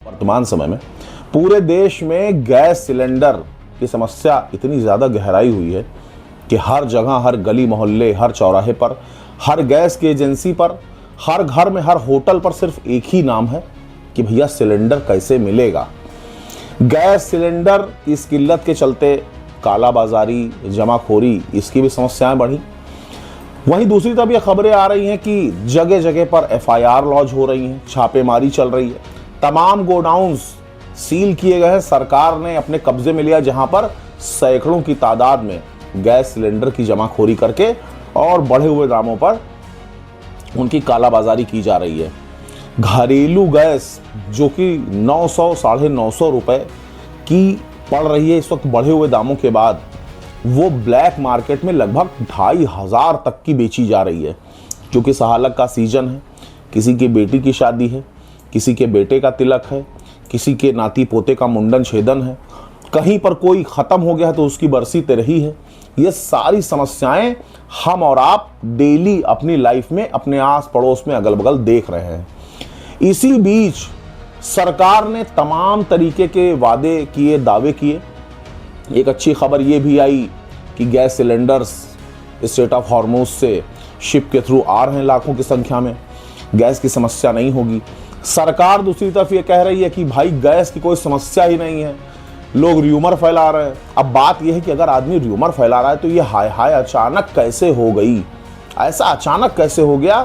वर्तमान समय में पूरे देश में गैस सिलेंडर की समस्या इतनी ज़्यादा गहराई हुई है कि हर जगह, हर गली मोहल्ले, हर चौराहे पर, हर गैस की एजेंसी पर, हर घर में, हर होटल पर सिर्फ एक ही नाम है कि भैया सिलेंडर कैसे मिलेगा। गैस सिलेंडर की इस किल्लत के चलते कालाबाजारी, जमाखोरी, इसकी भी समस्याएं बढ़ी। वहीं दूसरी तरफ ये खबरें आ रही हैं कि जगह जगह पर एफआईआर लॉन्च हो रही हैं, छापेमारी चल रही है, तमाम गोडाउन्स सील किए गए हैं, सरकार ने अपने कब्जे में लिया, जहां पर सैकड़ों की तादाद में गैस सिलेंडर की जमाखोरी करके और बढ़े हुए दामों पर उनकी कालाबाजारी की जा रही है। घरेलू गैस जो कि 900 साढ़े 900 रुपए की पड़ रही है इस वक्त बढ़े हुए दामों के बाद, वो ब्लैक मार्केट में लगभग 2500 तक की बेची जा रही है। क्योंकि सहालक का सीजन है, किसी की बेटी की शादी है, किसी के बेटे का तिलक है, किसी के नाती पोते का मुंडन छेदन है, कहीं पर कोई ख़त्म हो गया है तो उसकी बरसी तेरही है। ये सारी समस्याएं हम और आप डेली अपनी लाइफ में, अपने आस पड़ोस में, अगल बगल देख रहे हैं। इसी बीच सरकार ने तमाम तरीके के वादे किए, दावे किए। एक अच्छी खबर ये भी आई कि gas cylinders straight of Hormuz से शिप के थ्रू आ रहे हैं लाखों की संख्या में, गैस की समस्या नहीं होगी। सरकार दूसरी तरफ ये कह रही है कि भाई गैस की कोई समस्या ही नहीं है, लोग र्यूमर फैला रहे हैं। अब बात यह है कि अगर आदमी र्यूमर फैला रहा है तो ये हाय हाय अचानक कैसे हो गई, ऐसा अचानक कैसे हो गया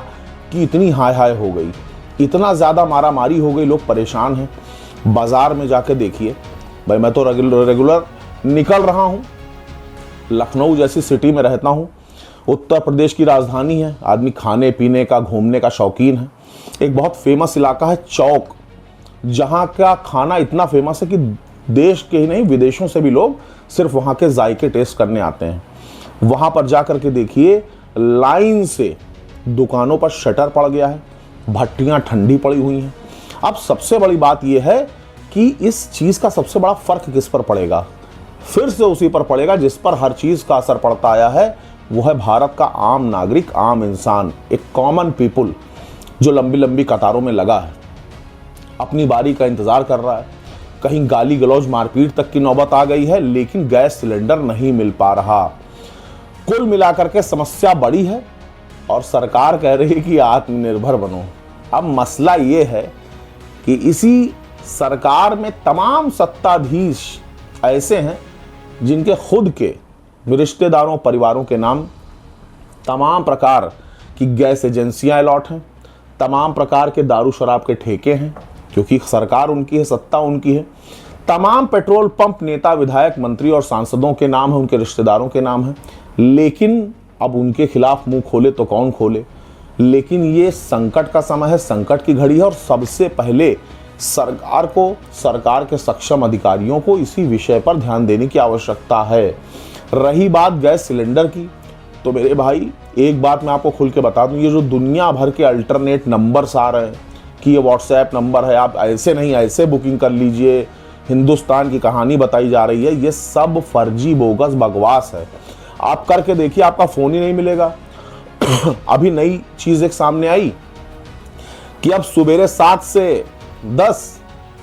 कि इतनी हाय हाय हो गई, इतना ज़्यादा मारामारी हो गई, लोग परेशान हैं। बाज़ार में जाके देखिए भाई, मैं तो रेगुलर निकल रहा हूँ, लखनऊ जैसी सिटी में रहता हूँ, उत्तर प्रदेश की राजधानी है, आदमी खाने पीने का, घूमने का शौकीन है। एक बहुत फेमस इलाका है चौक, जहाँ का खाना इतना फेमस है कि देश के ही नहीं विदेशों से भी लोग सिर्फ वहाँ के जायके टेस्ट करने आते हैं। वहाँ पर जा कर के देखिए, लाइन से दुकानों पर शटर पड़ गया है, भट्टियाँ ठंडी पड़ी हुई हैं। अब सबसे बड़ी बात यह है कि इस चीज़ का सबसे बड़ा फ़र्क किस पर पड़ेगा? फिर से उसी पर पड़ेगा जिस पर हर चीज़ का असर पड़ता आया है, वो है भारत का आम नागरिक, आम इंसान, एक कॉमन पीपुल जो लंबी लंबी कतारों में लगा है, अपनी बारी का इंतज़ार कर रहा है। कहीं गाली गलौज, मारपीट तक की नौबत आ गई है, लेकिन गैस सिलेंडर नहीं मिल पा रहा। कुल मिलाकर के समस्या बड़ी है और सरकार कह रही है कि आत्मनिर्भर बनो। अब मसला ये है कि इसी सरकार में तमाम सत्ताधीश ऐसे हैं जिनके खुद के रिश्तेदारों, परिवारों के नाम तमाम प्रकार की गैस एजेंसियां अलॉट हैं, तमाम प्रकार के दारू शराब के ठेके हैं, क्योंकि सरकार उनकी है, सत्ता उनकी है। तमाम पेट्रोल पंप, नेता, विधायक, मंत्री और सांसदों के नाम है, उनके रिश्तेदारों के नाम है। लेकिन अब उनके खिलाफ मुंह खोले तो कौन खोले? लेकिन ये संकट का समय है, संकट की घड़ी है और सबसे पहले सरकार को, सरकार के सक्षम अधिकारियों को इसी विषय पर ध्यान देने की आवश्यकता है। रही बात गैस सिलेंडर की, तो मेरे भाई एक बात मैं आपको खुल के बता दूं, ये जो दुनिया भर के अल्टरनेट नंबर्स आ रहे हैं कि ये व्हाट्सएप नंबर है, आप ऐसे नहीं ऐसे बुकिंग कर लीजिए, हिंदुस्तान की कहानी बताई जा रही है, ये सब फर्जी, बोगस, बकवास है। आप करके देखिए, आपका फ़ोन ही नहीं मिलेगा। अभी नई चीज़ एक सामने आई कि अब सुबेरे 7 से 10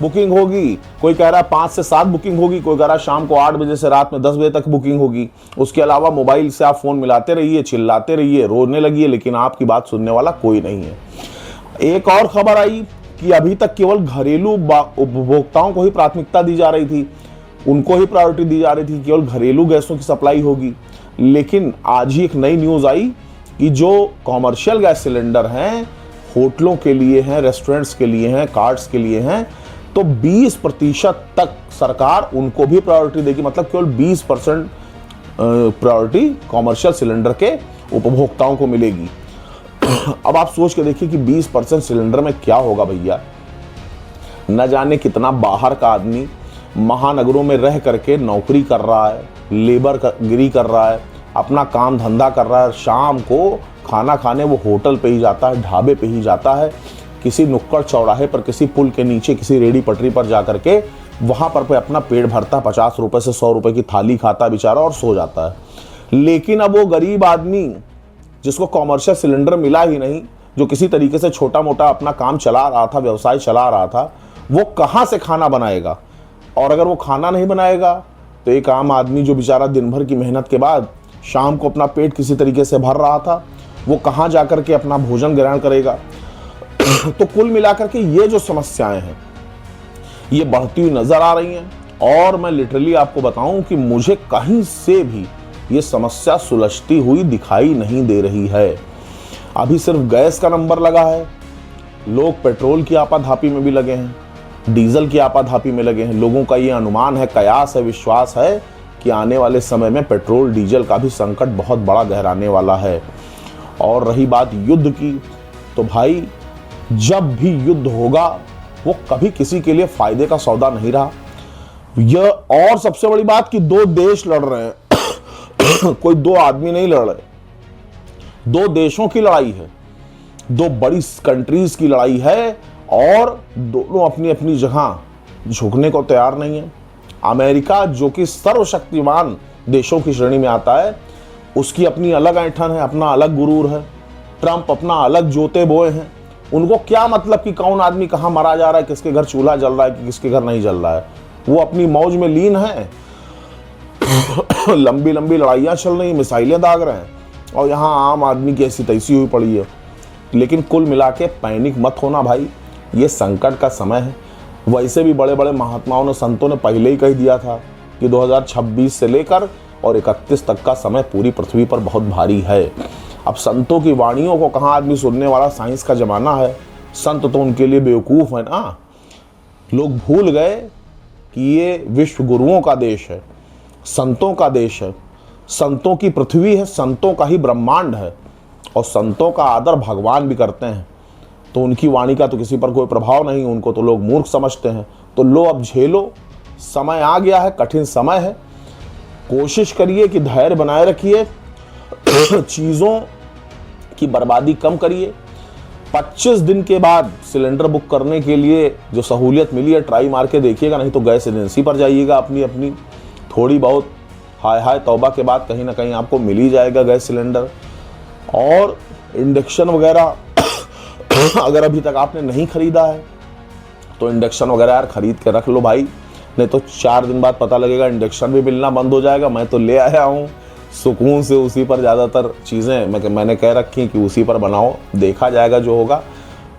बुकिंग होगी, कोई कह रहा है 5 से 7 बुकिंग होगी, कोई कह रहा है शाम को 8 बजे से रात में 10 बजे तक बुकिंग होगी। उसके अलावा मोबाइल से आप फ़ोन मिलाते रहिए, चिल्लाते रहिए, रोने लगिए, लेकिन आपकी बात सुनने वाला कोई नहीं है। एक और खबर आई कि अभी तक केवल घरेलू उपभोक्ताओं को ही प्राथमिकता दी जा रही थी, उनको ही प्रायोरिटी दी जा रही थी, केवल घरेलू गैसों की सप्लाई होगी। लेकिन आज ही एक नई न्यूज़ आई कि जो कॉमर्शियल गैस सिलेंडर हैं, होटलों के लिए हैं, रेस्टोरेंट्स के लिए हैं, कार्ट्स के लिए हैं, तो 20% तक सरकार उनको भी प्रायोरिटी देगी। मतलब केवल 20% प्रायोरिटी कॉमर्शियल सिलेंडर के उपभोक्ताओं को मिलेगी। अब आप सोच के देखिए कि 20% सिलेंडर में क्या होगा भैया। न जाने कितना बाहर का आदमी महानगरों में रह करके नौकरी कर रहा है, लेबर गिरी कर रहा है, अपना काम धंधा कर रहा है, शाम को खाना खाने वो होटल पे ही जाता है, ढाबे पे ही जाता है, किसी नुक्कड़ चौराहे पर, किसी पुल के नीचे, किसी रेडी पटरी पर जा करके वहाँ पर अपना पेट भरता, 50 रुपए से 100 रुपए की थाली खाता बेचारा और सो जाता है। लेकिन अब वो गरीब आदमी जिसको कॉमर्शियल सिलेंडर मिला ही नहीं, जो किसी तरीके से छोटा मोटा अपना काम चला रहा था, व्यवसाय चला रहा था, वो कहाँ से खाना बनाएगा? और अगर वो खाना नहीं बनाएगा तो एक आम आदमी जो बेचारा दिन भर की मेहनत के बाद शाम को अपना पेट किसी तरीके से भर रहा था, वो कहाँ जाकर के अपना भोजन ग्रहण करेगा? तो कुल मिलाकर के ये जो समस्याएं हैं ये बढ़ती हुई नजर आ रही हैं और मैं लिटरली आपको बताऊं कि मुझे कहीं से भी ये समस्या सुलझती हुई दिखाई नहीं दे रही है। अभी सिर्फ गैस का नंबर लगा है, लोग पेट्रोल की आपाधापी में भी लगे हैं, डीजल की आपाधापी में लगे हैं। लोगों का ये अनुमान है, कयास है, विश्वास है कि आने वाले समय में पेट्रोल डीजल का भी संकट बहुत बड़ा गहराने वाला है। और रही बात युद्ध की, तो भाई जब भी युद्ध होगा वो कभी किसी के लिए फायदे का सौदा नहीं रहा। यह और सबसे बड़ी बात कि दो देश लड़ रहे हैं कोई दो आदमी नहीं लड़ रहे, दो देशों की लड़ाई है, दो बड़ी कंट्रीज की लड़ाई है और दोनों अपनी अपनी जगह झुकने को तैयार नहीं है। अमेरिका जो कि सर्वशक्तिमान देशों की श्रेणी में आता है, उसकी अपनी अलग ऐंठन है, अपना अलग गुरूर है। ट्रंप अपना अलग जोते बोए हैं। उनको क्या मतलब कि कौन आदमी कहाँ मरा जा रहा है, किसके घर चूल्हा जल रहा है कि किसके घर नहीं जल रहा है। वो अपनी मौज में लीन है। लंबी लंबी लड़ाइयाँ चल रही, मिसाइलें दाग रहे हैं और यहाँ आम आदमी की ऐसी तैसी हुई पड़ी है। लेकिन कुल मिला के पैनिक मत होना भाई, ये संकट का समय है। वैसे भी बड़े बड़े महात्माओं ने, संतों ने पहले ही कह दिया था कि 2026 से लेकर और 31 तक का समय पूरी पृथ्वी पर बहुत भारी है। अब संतों की वाणियों को कहाँ आदमी सुनने वाला, साइंस का जमाना है। संत तो उनके लिए बेवकूफ़ है ना। लोग भूल गए कि ये विश्व गुरुओं का देश है, संतों का देश है, संतों की पृथ्वी है, संतों का ही ब्रह्मांड है और संतों का आदर भगवान भी करते हैं। तो उनकी वाणी का तो किसी पर कोई प्रभाव नहीं, उनको तो लोग मूर्ख समझते हैं। तो लो अब झेलो, समय आ गया है, कठिन समय है। कोशिश करिए कि धैर्य बनाए रखिए, चीज़ों की बर्बादी कम करिए। 25 दिन के बाद सिलेंडर बुक करने के लिए जो सहूलियत मिली है, ट्राई मार के देखिएगा, नहीं तो गैस एजेंसी पर जाइएगा अपनी अपनी। थोड़ी बहुत हाय हाय तौबा के बाद कहीं ना कहीं आपको मिल ही जाएगा गैस सिलेंडर। और इंडक्शन वगैरह अगर अभी तक आपने नहीं खरीदा है तो इंडक्शन वगैरह यार खरीद के रख लो भाई, नहीं तो 4 दिन बाद पता लगेगा इंडक्शन भी मिलना बंद हो जाएगा। मैं तो ले आया हूँ सुकून से, उसी पर ज़्यादातर चीज़ें मैंने कह रखी कि उसी पर बनाओ, देखा जाएगा जो होगा।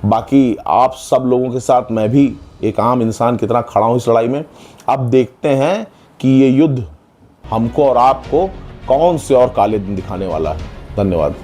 बाकी आप सब लोगों के साथ मैं भी एक आम इंसान की तरह खड़ा हूँ इस लड़ाई में। अब देखते हैं कि ये युद्ध हमको और आपको कौन से और काले दिन दिखाने वाला है। धन्यवाद।